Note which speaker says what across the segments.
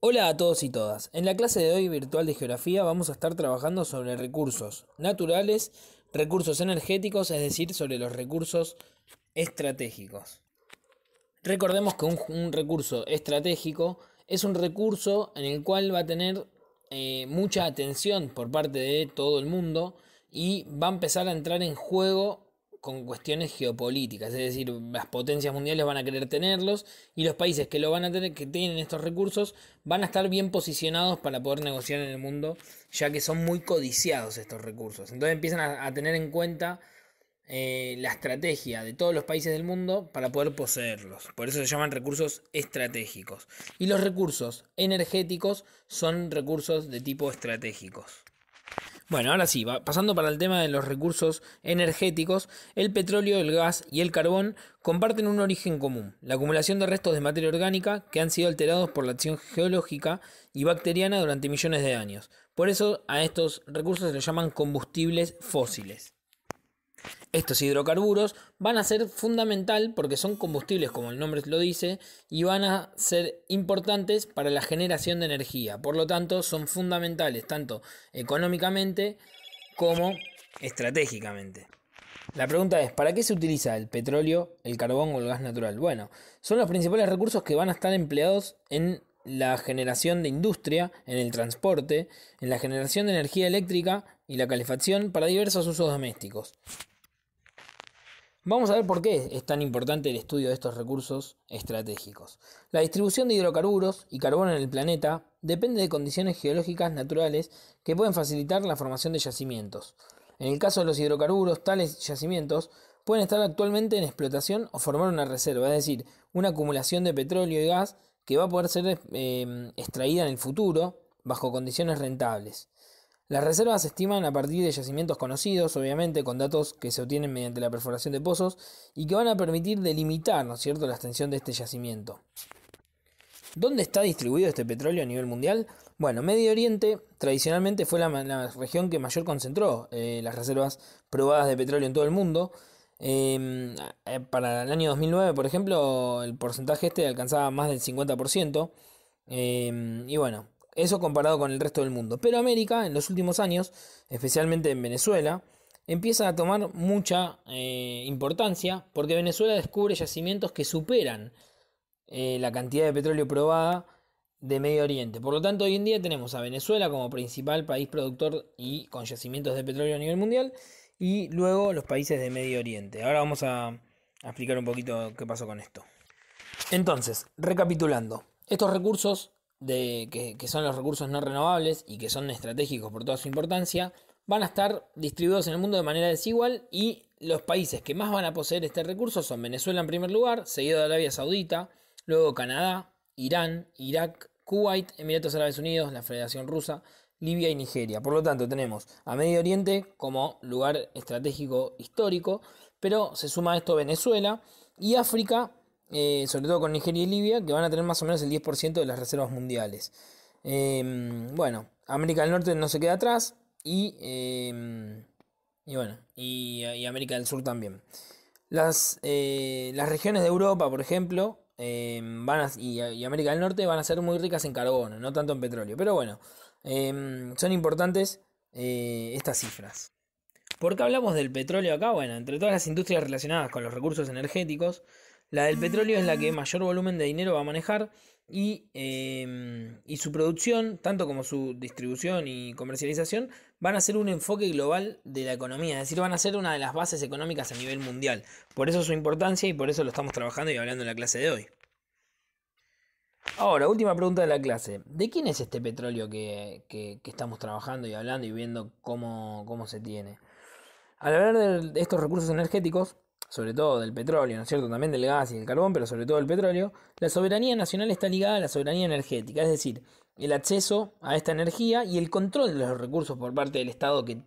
Speaker 1: Hola a todos y todas. En la clase de hoy virtual de geografía vamos a estar trabajando sobre recursos naturales, recursos energéticos, es decir, sobre los recursos estratégicos. Recordemos que un recurso estratégico es un recurso en el cual va a tener mucha atención por parte de todo el mundo y va a empezar a entrar en juego con cuestiones geopolíticas, es decir, las potencias mundiales van a querer tenerlos y los países que lo van a tener, que tienen estos recursos, van a estar bien posicionados para poder negociar en el mundo, ya que son muy codiciados estos recursos. Entonces empiezan a tener en cuenta la estrategia de todos los países del mundo para poder poseerlos. Por eso se llaman recursos estratégicos. Y los recursos energéticos son recursos de tipo estratégicos. Bueno, ahora sí, pasando para el tema de los recursos energéticos, el petróleo, el gas y el carbón comparten un origen común, la acumulación de restos de materia orgánica que han sido alterados por la acción geológica y bacteriana durante millones de años. Por eso a estos recursos se les llaman combustibles fósiles. Estos hidrocarburos van a ser fundamental porque son combustibles, como el nombre lo dice, y van a ser importantes para la generación de energía. Por lo tanto, son fundamentales tanto económicamente como estratégicamente. La pregunta es, ¿para qué se utiliza el petróleo, el carbón o el gas natural? Bueno, son los principales recursos que van a estar empleados en la generación de industria, en el transporte, en la generación de energía eléctrica y la calefacción para diversos usos domésticos. Vamos a ver por qué es tan importante el estudio de estos recursos estratégicos. La distribución de hidrocarburos y carbón en el planeta depende de condiciones geológicas naturales que pueden facilitar la formación de yacimientos. En el caso de los hidrocarburos, tales yacimientos pueden estar actualmente en explotación o formar una reserva, es decir, una acumulación de petróleo y gas que va a poder ser extraída en el futuro bajo condiciones rentables. Las reservas se estiman a partir de yacimientos conocidos, obviamente con datos que se obtienen mediante la perforación de pozos y que van a permitir delimitar, ¿no es cierto?, la extensión de este yacimiento. ¿Dónde está distribuido este petróleo a nivel mundial? Bueno, Medio Oriente tradicionalmente fue la región que mayor concentró las reservas probadas de petróleo en todo el mundo. Para el año 2009, por ejemplo, el porcentaje alcanzaba más del 50%. Y bueno, eso comparado con el resto del mundo. Pero América, en los últimos años, especialmente en Venezuela, empieza a tomar mucha importancia porque Venezuela descubre yacimientos que superan la cantidad de petróleo probada de Medio Oriente. Por lo tanto, hoy en día tenemos a Venezuela como principal país productor y con yacimientos de petróleo a nivel mundial, y luego los países de Medio Oriente. Ahora vamos a explicar un poquito qué pasó con esto. Entonces, recapitulando, estos recursos que son los recursos no renovables y que son estratégicos por toda su importancia, van a estar distribuidos en el mundo de manera desigual, y los países que más van a poseer este recurso son Venezuela en primer lugar, seguido de Arabia Saudita, luego Canadá, Irán, Irak, Kuwait, Emiratos Árabes Unidos, la Federación Rusa, Libia y Nigeria. Por lo tanto, tenemos a Medio Oriente como lugar estratégico histórico, pero se suma a esto Venezuela y África, sobre todo con Nigeria y Libia, que van a tener más o menos el 10% de las reservas mundiales. Bueno, América del Norte no se queda atrás y América del Sur también. Las regiones de Europa, por ejemplo, y América del Norte van a ser muy ricas en carbono, no tanto en petróleo. Pero bueno, son importantes estas cifras. ¿Por qué hablamos del petróleo acá? Bueno, entre todas las industrias relacionadas con los recursos energéticos, la del petróleo es la que mayor volumen de dinero va a manejar, y su producción, tanto como su distribución y comercialización, van a ser un enfoque global de la economía, es decir, van a ser una de las bases económicas a nivel mundial. Por eso su importancia y por eso lo estamos trabajando y hablando en la clase de hoy. Ahora, última pregunta de la clase. ¿De quién es este petróleo que estamos trabajando y hablando y viendo cómo se tiene? Al hablar de estos recursos energéticos, sobre todo del petróleo, ¿no es cierto?, también del gas y del carbón, pero sobre todo del petróleo, la soberanía nacional está ligada a la soberanía energética, es decir, el acceso a esta energía y el control de los recursos por parte del Estado que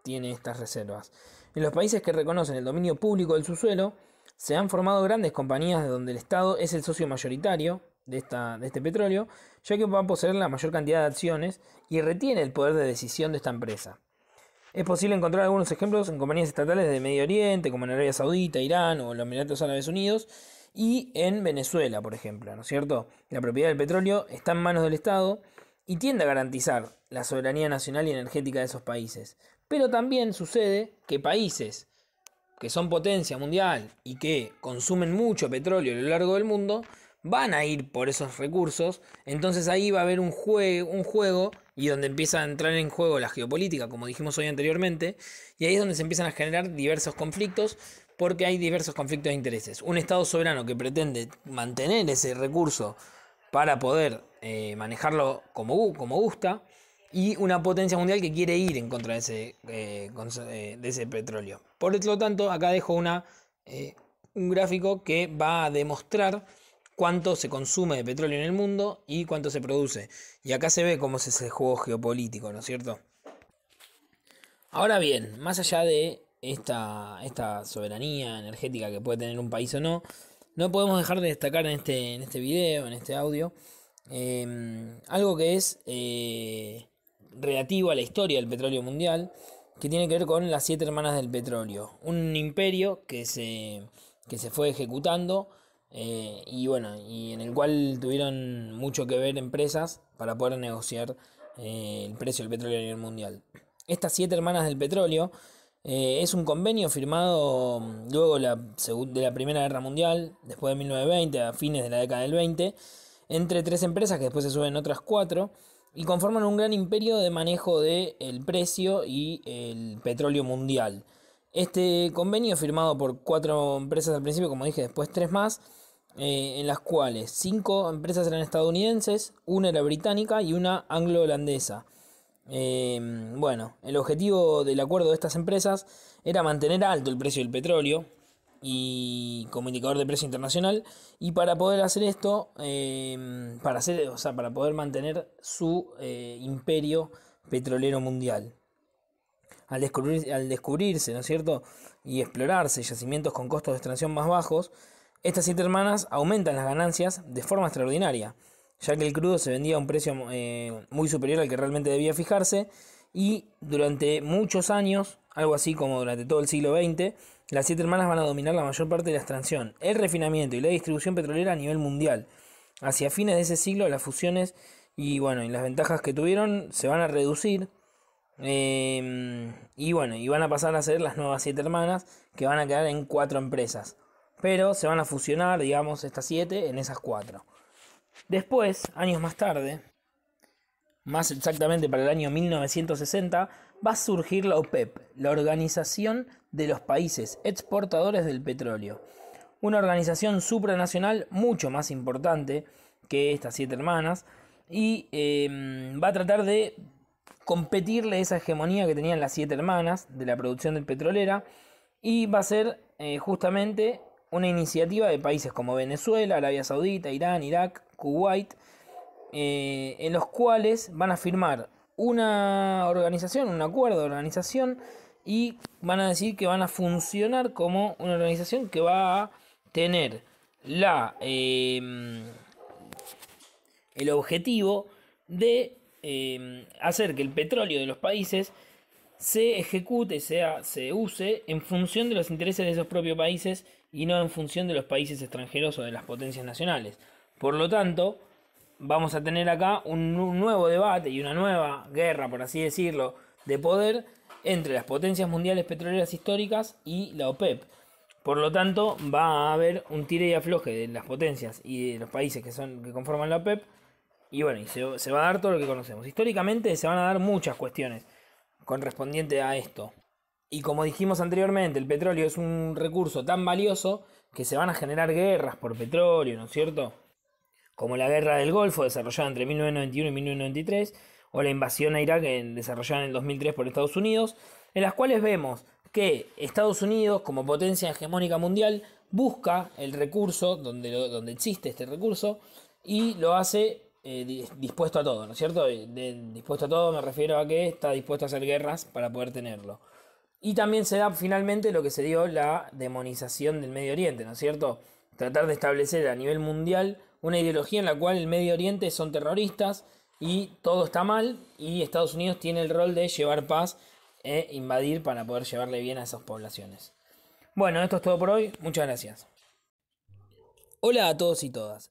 Speaker 1: tiene estas reservas. En los países que reconocen el dominio público del subsuelo, se han formado grandes compañías donde el Estado es el socio mayoritario de este petróleo, ya que va a poseer la mayor cantidad de acciones y retiene el poder de decisión de esta empresa. Es posible encontrar algunos ejemplos en compañías estatales de Medio Oriente, como en Arabia Saudita, Irán o los Emiratos Árabes Unidos, Y en Venezuela, por ejemplo, ¿no es cierto? La propiedad del petróleo está en manos del Estado y tiende a garantizar la soberanía nacional y energética de esos países. Pero también sucede que países que son potencia mundial y que consumen mucho petróleo a lo largo del mundo, van a ir por esos recursos. Entonces ahí va a haber un juego y donde empieza a entrar en juego la geopolítica, como dijimos hoy anteriormente, y ahí es donde se empiezan a generar diversos conflictos, porque hay diversos conflictos de intereses. Un Estado soberano que pretende mantener ese recurso para poder manejarlo como gusta, y una potencia mundial que quiere ir en contra de ese petróleo. Por lo tanto, acá dejo un gráfico que va a demostrar cuánto se consume de petróleo en el mundo y cuánto se produce. Y acá se ve cómo es ese juego geopolítico, ¿no es cierto? Ahora bien, más allá de esta soberanía energética que puede tener un país o no, no podemos dejar de destacar en este video, en este audio, algo que es relativo a la historia del petróleo mundial, que tiene que ver con las 7 hermanas del petróleo, un imperio que se fue ejecutando, y en el cual tuvieron mucho que ver empresas para poder negociar el precio del petróleo a nivel mundial. Estas 7 hermanas del petróleo es un convenio firmado luego de la Primera Guerra Mundial, después de 1920, a fines de la década del 20, entre 3 empresas que después se suben otras 4 y conforman un gran imperio de manejo del precio y el petróleo mundial. Este convenio firmado por 4 empresas al principio, como dije, después 3 más, en las cuales 5 empresas eran estadounidenses, una era británica y una anglo-holandesa. El objetivo del acuerdo de estas empresas era mantener alto el precio del petróleo y como indicador de precio internacional, y para poder hacer esto, para poder mantener su imperio petrolero mundial. Al descubrirse, ¿no es cierto?, y explorarse yacimientos con costos de extracción más bajos, estas 7 hermanas aumentan las ganancias de forma extraordinaria, ya que el crudo se vendía a un precio muy superior al que realmente debía fijarse, y durante muchos años, algo así como durante todo el siglo XX, las 7 hermanas van a dominar la mayor parte de la extracción, el refinamiento y la distribución petrolera a nivel mundial. Hacia fines de ese siglo, las fusiones y las ventajas que tuvieron se van a reducir, y van a pasar a ser las nuevas 7 hermanas, que van a quedar en 4 empresas, pero se van a fusionar, digamos, estas 7 en esas 4. Después, años más tarde, más exactamente para el año 1960, va a surgir la OPEP, la Organización de los Países Exportadores del Petróleo. Una organización supranacional mucho más importante que estas 7 hermanas, y va a tratar de competirle esa hegemonía que tenían las 7 hermanas de la producción del petrolera, y va a ser justamente una iniciativa de países como Venezuela, Arabia Saudita, Irán, Irak, Kuwait, en los cuales van a firmar una organización, un acuerdo de organización, y van a decir que van a funcionar como una organización que va a tener el objetivo de hacer que el petróleo de los países se ejecute, se use en función de los intereses de esos propios países y no en función de los países extranjeros o de las potencias nacionales. Por lo tanto, vamos a tener acá un nuevo debate y una nueva guerra, por así decirlo, de poder entre las potencias mundiales petroleras históricas y la OPEP. Por lo tanto, va a haber un tire y afloje de las potencias y de los países que conforman la OPEP, y se va a dar todo lo que conocemos. Históricamente se van a dar muchas cuestiones correspondiente a esto. Y como dijimos anteriormente, el petróleo es un recurso tan valioso que se van a generar guerras por petróleo, ¿no es cierto? Como la guerra del Golfo, desarrollada entre 1991 y 1993, o la invasión a Irak, desarrollada en el 2003 por Estados Unidos, en las cuales vemos que Estados Unidos, como potencia hegemónica mundial, busca el recurso donde existe este recurso, y lo hace dispuesto a todo, ¿no es cierto? Dispuesto a todo me refiero a que está dispuesto a hacer guerras para poder tenerlo. Y también se da finalmente lo que se dio la demonización del Medio Oriente, ¿no es cierto? Tratar de establecer a nivel mundial una ideología en la cual el Medio Oriente son terroristas y todo está mal, y Estados Unidos tiene el rol de llevar paz e invadir para poder llevarle bien a esas poblaciones. Bueno, esto es todo por hoy. Muchas gracias. Hola a todos y todas.